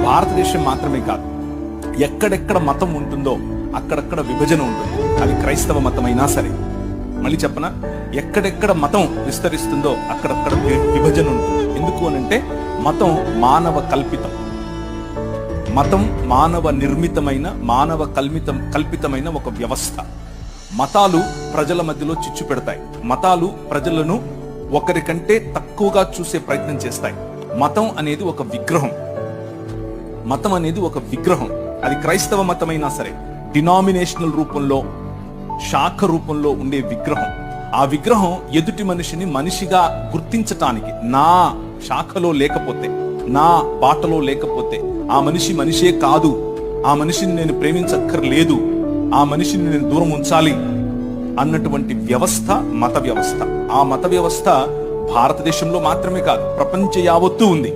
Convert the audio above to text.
భారతదేశం మాత్రమే కాదు, ఎక్కడెక్కడ మతం ఉంటుందో అక్కడక్కడ విభజన ఉంటుంది. అది క్రైస్తవ మతం అయినా సరే. మళ్ళీ చెప్పనా, ఎక్కడెక్కడ మతం విస్తరిస్తుందో అక్కడక్కడ విభజన ఉంటుంది. ఎందుకు అనంటే మతం మానవ కల్పితం. మతం మానవ నిర్మితమైన, మానవ కల్పితమైన ఒక వ్యవస్థ. మతాలు ప్రజల మధ్యలో చిచ్చు పెడతాయి. మతాలు ప్రజలను ఒకరికంటే తక్కువగా చూసే ప్రయత్నం చేస్తాయి. మతం అనేది ఒక విగ్రహం. మతం అనేది ఒక విగ్రహం. అది క్రైస్తవ మతమైనా సరే, డినామినేషనల్ రూపంలో, శాఖ రూపంలో ఉండే విగ్రహం. ఆ విగ్రహం ఎదుటి మనిషిని మనిషిగా గుర్తించటానికి, నా శాఖలో లేకపోతే, నా బాటలో లేకపోతే ఆ మనిషి మనిషే కాదు, ఆ మనిషిని నేను ప్రేమించక్కర్లేదు, ఆ మనిషిని నేను దూరం ఉంచాలి అన్నటువంటి వ్యవస్థ మత వ్యవస్థ. ఆ మత వ్యవస్థ భారతదేశంలో మాత్రమే కాదు, ప్రపంచ యావత్తూ ఉంది.